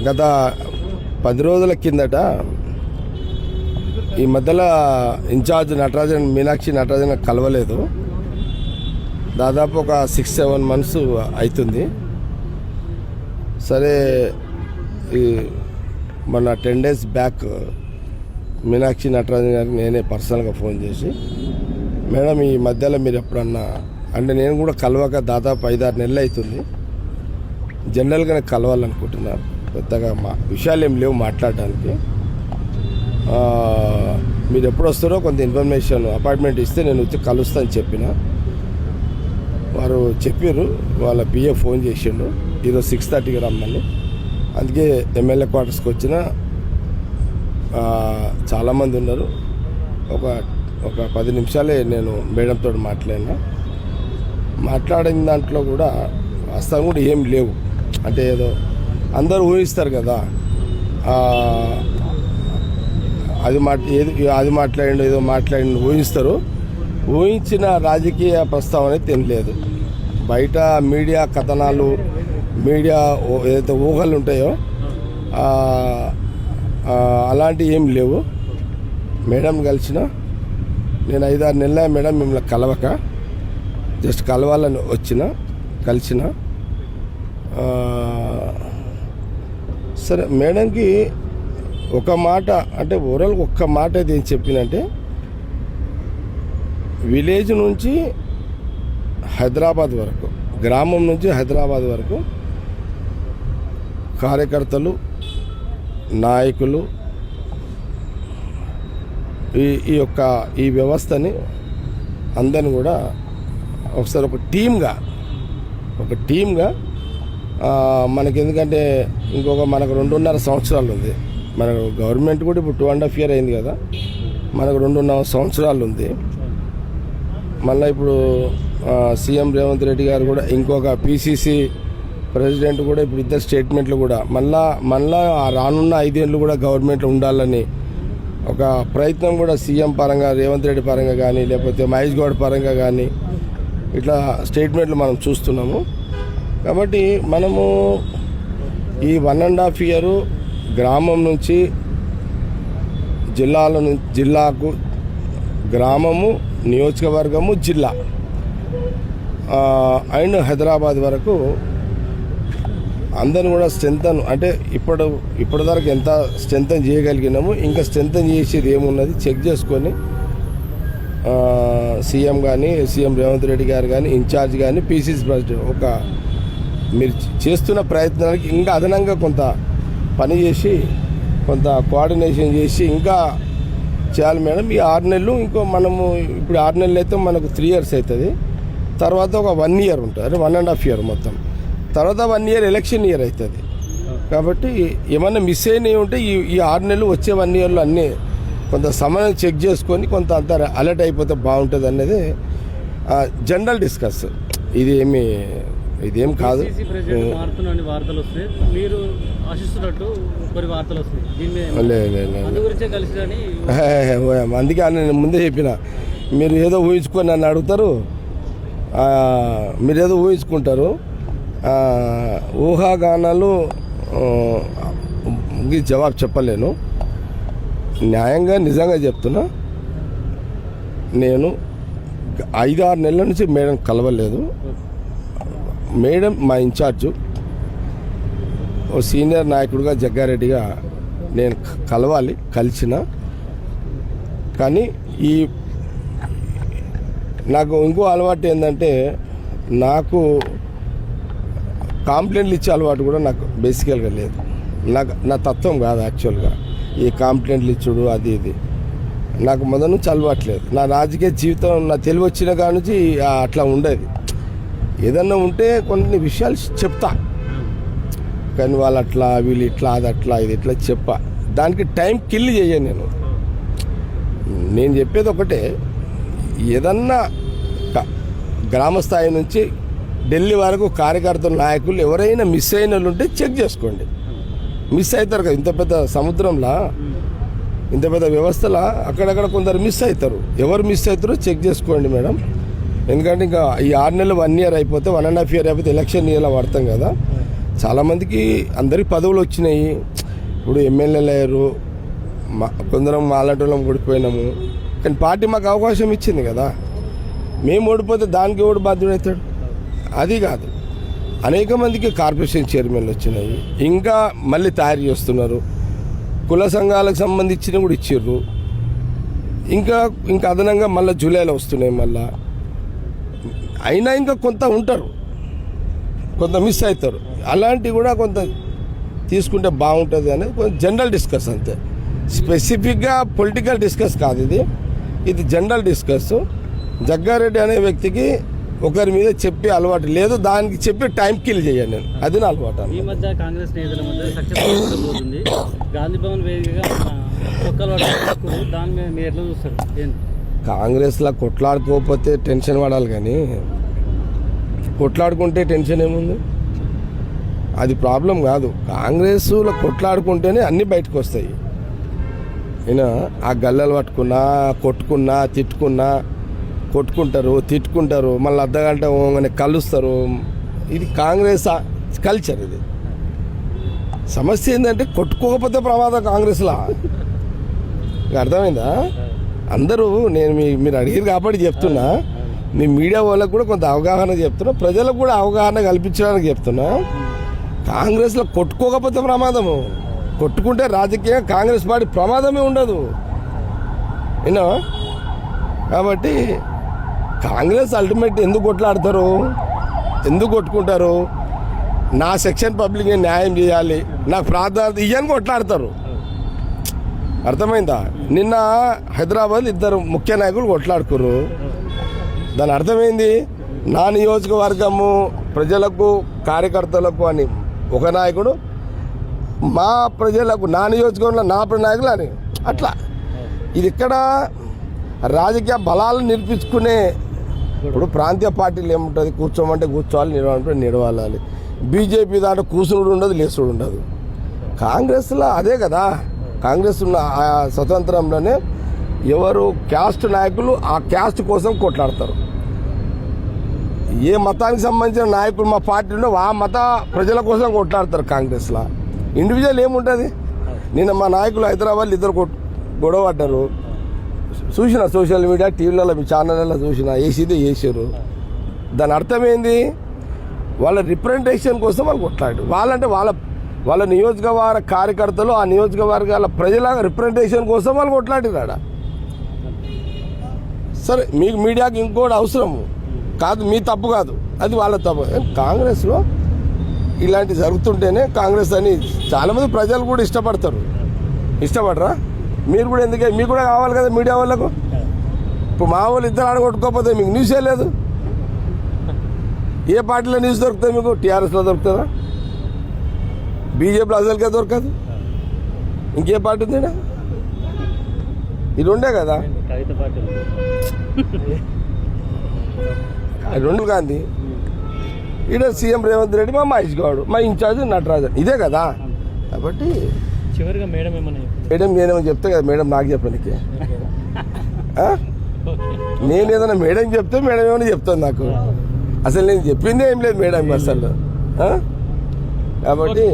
గత 10 రోజుల కిందట ఈ మధ్యలో ఇన్ఛార్జ్ నటరాజన్ మీనాక్షి నటరాజన్ కలవలేదు. దాదాపు ఒక 6-7 months అవుతుంది. సరే ఈ మొన్న 10 days బ్యాక్ మీనాక్షి నటరాజన్ గారికి నేనే పర్సనల్గా ఫోన్ చేసి, మేడం ఈ మధ్యలో మీరు ఎప్పుడన్నా అంటే నేను కూడా కలవక దాదాపు 5-6 నెలలు అవుతుంది, జనరల్గానే కలవాలనుకుంటున్నారు, పెద్దగా మా విషయాలు ఏం లేవు మాట్లాడడానికి, మీరు ఎప్పుడు వస్తారో కొంత ఇన్ఫర్మేషన్ అపాయింట్మెంట్ ఇస్తే నేను వచ్చి కలుస్తాను చెప్పిన. వారు చెప్పారు, వాళ్ళ పిఏ ఫోన్ చేసిండు ఈరోజు 6:30కి రమ్మని. అందుకే ఎమ్మెల్యే క్వార్టర్స్కి వచ్చిన చాలామంది ఉన్నారు. ఒక 10 నిమిషాలే నేను మేడంతో మాట్లాడిన దాంట్లో కూడా వాస్తవం కూడా ఏం లేవు. అంటే ఏదో అందరూ ఊహిస్తారు కదా, అది మాట్లాడిండు ఏదో మాట్లాడిండు ఊహిస్తారు. ఊహించిన రాజకీయ ప్రస్తావన తినలేదు. బయట మీడియా కథనాలు, మీడియా ఏదైతే ఊహలు ఉంటాయో అలాంటివి ఏం లేవు. మేడం కలిసిన నేను 5-6 నెలల మేడం మిమ్మల్ని కలవక, జస్ట్ కలవాలని కలిసిన. సరే మేడంకి ఒక మాట అంటే ఓవరాల్ ఒక్క మాట అయితే ఏం చెప్పినంటే, విలేజ్ నుంచి హైదరాబాద్ వరకు, గ్రామం నుంచి హైదరాబాద్ వరకు కార్యకర్తలు, నాయకులు ఈ వ్యవస్థని అందరిని కూడా ఒకసారి ఒక టీమ్గా మనకి, ఎందుకంటే మనకు 2.5 సంవత్సరాలు ఉంది. మనకు గవర్నమెంట్ కూడా ఇప్పుడు 2.5 years అయింది కదా, మనకు 2.5 సంవత్సరాలు ఉంది. మళ్ళీ ఇప్పుడు సీఎం రేవంత్ రెడ్డి గారు కూడా ఇంకొక పిసిసి ప్రెసిడెంట్ కూడా ఇప్పుడు ఇద్దరు స్టేట్మెంట్లు కూడా మళ్ళా రానున్న 5 ఏళ్ళు కూడా గవర్నమెంట్లో ఉండాలని ఒక ప్రయత్నం కూడా సీఎం పరంగా, రేవంత్ రెడ్డి పరంగా కానీ, లేకపోతే మహేష్ గౌడ్ పరంగా కానీ ఇట్లా స్టేట్మెంట్లు మనం చూస్తున్నాము. కాబట్టి మనము ఈ 1.5 years గ్రామం నుంచి జిల్లాకు, గ్రామము, నియోజకవర్గము, జిల్లా అండ్ హైదరాబాద్ వరకు అందరిని కూడా స్ట్రెంథన్, అంటే ఇప్పటివరకు ఎంత స్ట్రెంథన్ చేయగలిగినాము, ఇంకా స్ట్రెంథన్ చేసేది ఏమున్నది చెక్ చేసుకొని సీఎం రేవంత్ రెడ్డి గారు కానీ, ఇన్ఛార్జ్ కానీ, పీసీసీ ప్రెసిడెంట్ మీరు చేస్తున్న ప్రయత్నానికి ఇంకా అదనంగా కొంత పని చేసి, కొంత కోఆర్డినేషన్ చేసి ఇంకా చేయాలి మేడం. ఈ 6 నెలలు ఇంకో మనము ఇప్పుడు 6 నెలలు అయితే మనకు 3 years అవుతుంది. తర్వాత ఒక 1 year ఉంటుంది, 1.5 years మొత్తం. తర్వాత 1 year ఎలక్షన్ ఇయర్ అవుతుంది. కాబట్టి ఏమన్నా మిస్ అయినవి ఉంటే ఈ 6 నెలలు వచ్చే 1 yearలో అన్నీ కొంత సమయం చెక్ చేసుకొని కొంత అంత అలర్ట్ అయిపోతే బాగుంటుంది అనేది జనరల్ డిస్కస్. ఇదేం కాదు. అందుకే నేను ముందే చెప్పిన, మీరు ఏదో ఊహించుకొని నన్ను అడుగుతారు, మీరు ఏదో ఊహించుకుంటారు. ఊహాగానాలు జవాబు చెప్పలేను. న్యాయంగా నిజంగా చెప్తున్నా, నేను 5-6 నెలల నుంచి మేడం కలవలేదు. మేడం మా ఇన్ఛార్జు, ఓ సీనియర్ నాయకుడిగా జగ్గారెడ్డిగా నేను కలిసిన. కానీ నాకు ఇంకో అలవాటు ఏంటంటే, నాకు కాంప్లైంట్లు ఇచ్చే అలవాటు కూడా నాకు బేసికల్గా లేదు. నా తత్వం కాదు యాక్చువల్గా ఈ కాంప్లైంట్లు ఇచ్చుడు అది ఇది నాకు మొదటి నుంచి అలవాట్లేదు. నా రాజకీయ జీవితం నా తెలివి వచ్చిన కాడ నుంచి అట్లా ఉండేది. ఏదన్నా ఉంటే కొన్ని విషయాలు చెప్తా, కానీ వాళ్ళు అట్లా, వీళ్ళు ఇట్లా, అది అట్లా, ఇది ఇట్లా దానికి టైం కిల్ చేయను. నేను చెప్పేది ఒకటే, ఏదన్నా గ్రామ స్థాయి నుంచి ఢిల్లీ వరకు కార్యకర్తలు, నాయకులు ఎవరైనా మిస్ అయిన వాళ్ళు ఉంటే చెక్ చేసుకోండి. మిస్ అవుతారు కదా, ఇంత పెద్ద సముద్రంలో, ఇంత పెద్ద వ్యవస్థలో అక్కడక్కడ కొందరు మిస్ అవుతారు. ఎవరు మిస్ అవుతారో చెక్ చేసుకోండి మేడం. ఎందుకంటే ఇంకా ఈ 6 నెలలు 1 year అయిపోతే, 1.5 year అయిపోతే ఎలక్షన్ ఇయర్లో పడతాం కదా. చాలామందికి అందరికి పదవులు వచ్చినాయి. ఇప్పుడు ఎమ్మెల్యేలు అయ్యారు, కొందరం మాలాటోళ్ళం ఓడిపోయినాము. కానీ పార్టీ మాకు అవకాశం ఇచ్చింది కదా. మేము ఓడిపోతే దానికి ఓడి బాధ్యుడవుతాడు? అది కాదు. అనేక మందికి కార్పొరేషన్ చైర్మన్లు వచ్చినాయి, ఇంకా మళ్ళీ తయారు చేస్తున్నారు. కుల సంఘాలకు సంబంధించిన కూడా ఇచ్చిర్రు. ఇంకా అదనంగా మళ్ళీ జూలైలో వస్తున్నాయి. మళ్ళీ అయినా ఇంకా కొంత ఉంటారు, కొంత మిస్ అవుతారు. అలాంటివి కూడా కొంత తీసుకుంటే బాగుంటుంది అనేది కొంచెం జనరల్ డిస్కస్ అంతే. స్పెసిఫిక్గా పొలిటికల్ డిస్కస్ కాదు ఇది జనరల్ డిస్కస్. జగ్గారెడ్డి అనే వ్యక్తికి ఒకరి మీద చెప్పే అలవాటు లేదు, దానికి చెప్పి టైం కిల్ చేయండి నేను, అది నా అలవాటు. ఈ మధ్య కాంగ్రెస్ నేతల మధ్య సక్సెస్ పోతుంది. గాంధీ భవన్ వేదికగా దాని మీద మీరు ఎట్లా చూస్తారు? కాంగ్రెస్లో కొట్లాడుకోకపోతే టెన్షన్ పడాలి, కానీ కొట్లాడుకుంటే టెన్షన్ ఏముంది? అది ప్రాబ్లం కాదు. కాంగ్రెస్లో కొట్లాడుకుంటేనే అన్నీ బయటకు వస్తాయి. ఈయన ఆ గల్లలు పట్టుకున్నా, కొట్టుకున్నా, తిట్టుకున్నా, కొట్టుకుంటారు, తిట్టుకుంటారు, మళ్ళీ అర్ధగంట పోగానే కలుస్తారు. ఇది కాంగ్రెస్ కల్చర్. ఇది సమస్య ఏంటంటే కొట్టుకోకపోతే ప్రమాదం కాంగ్రెస్లో. అర్థమైందా? అందరూ నేను మీరు అడిగారు కాబట్టి చెప్తున్నా. మీ మీడియా వాళ్ళకు కూడా కొంత అవగాహన చెప్తున్నా, ప్రజలకు కూడా అవగాహన కల్పించడానికి చెప్తున్నా. కాంగ్రెస్లో కొట్టుకోకపోతే ప్రమాదము, కొట్టుకుంటే రాజకీయంగా కాంగ్రెస్ పార్టీ ప్రమాదమే ఉండదు. విన్నా? కాబట్టి కాంగ్రెస్ అల్టిమేట్ ఎందుకు కొట్లాడతారు, ఎందుకు కొట్టుకుంటారు? నా సెక్షన్ పబ్లిక్ న్యాయం చేయాలి, నాకు ప్రాధాన్యత ఇయ్యని కొట్లాడతారు. అర్థమైందా? నిన్న హైదరాబాద్ ఇద్దరు ముఖ్య నాయకులు కొట్లాడుకురు. దాని అర్థమైంది, నా నియోజకవర్గము ప్రజలకు, కార్యకర్తలకు అని ఒక నాయకుడు, మా ప్రజలకు నా నియోజకవర్గంలో నా నాయకులు అని అట్లా. ఇది ఇక్కడ రాజకీయ బలాలను నిరూపించుకునే. ఇప్పుడు ప్రాంతీయ పార్టీలు ఏముంటుంది, కూర్చోమంటే కూర్చోవాలి, నిలవాలంటే నిలవాలి. బీజేపీ దాంట్లో కూర్చుడు ఉండదు, లేసుడు ఉండదు. కాంగ్రెస్లో అదే కదా. కాంగ్రెస్ ఉన్న ఆ స్వతంత్రంలోనే ఎవరు క్యాస్ట్ నాయకులు ఆ క్యాస్ట్ కోసం కొట్లాడతారు. ఏ మతానికి సంబంధించిన నాయకులు మా పార్టీలో ఆ మత ప్రజల కోసం కొట్లాడతారు. కాంగ్రెస్లో ఇండివిజువల్ ఏముంటుంది? నిన్న మా నాయకులు హైదరాబాద్ ఇద్దరు గొడవ పడ్డారు. చూసిన సోషల్ మీడియా, టీవీలలో, మీ ఛానళ్ళలో చూసిన, వేసిదే వేసారు. దాని అర్థమైంది, వాళ్ళ రిప్రజెంటేషన్ కోసం వాళ్ళు కొట్లాడు. వాళ్ళంటే వాళ్ళ నియోజకవర్గ కార్యకర్తలు, ఆ నియోజకవర్గాల ప్రజల రిప్రజెంటేషన్ కోసం వాళ్ళు కొట్లాడినాడ. సరే, మీకు మీడియాకి ఇంకోటి అవసరము కాదు, మీ తప్పు కాదు, అది వాళ్ళ తప్పు. కాంగ్రెస్లో ఇలాంటి జరుగుతుంటేనే కాంగ్రెస్ అని చాలామంది ప్రజలు కూడా ఇష్టపడరా? మీరు కూడా ఎందుకే, మీకు కూడా కావాలి కదా మీడియా వాళ్ళకు. ఇప్పుడు మా వాళ్ళు ఇద్దరు ఆడగొట్టుకోకపోతే మీకు న్యూసే లేదు. ఏ పార్టీలో న్యూస్ దొరుకుతుంది మీకు? టీఆర్ఎస్లో దొరుకుతుందా? బీజేపీలో అసలుకే దొరకదు. ఇంకే పార్టీ ఉంది? ఇది ఉండే కదా రెండు గాంధీ, ఈడ సీఎం రేవంత్ రెడ్డి, మా మహేష్ గౌడ్, మా ఇన్ఛార్జ్ నటరాజన్, ఇదే కదా. కాబట్టి చివరిగా మేడం నేనేమని చెప్తే కదా మేడం నాకు చెప్పడానికి. నేను ఏదైనా మేడం చెప్తే మేడం ఏమైనా చెప్తాను నాకు. అసలు నేను చెప్పిందే ఏం లేదు మేడం అసలు. కాబట్టి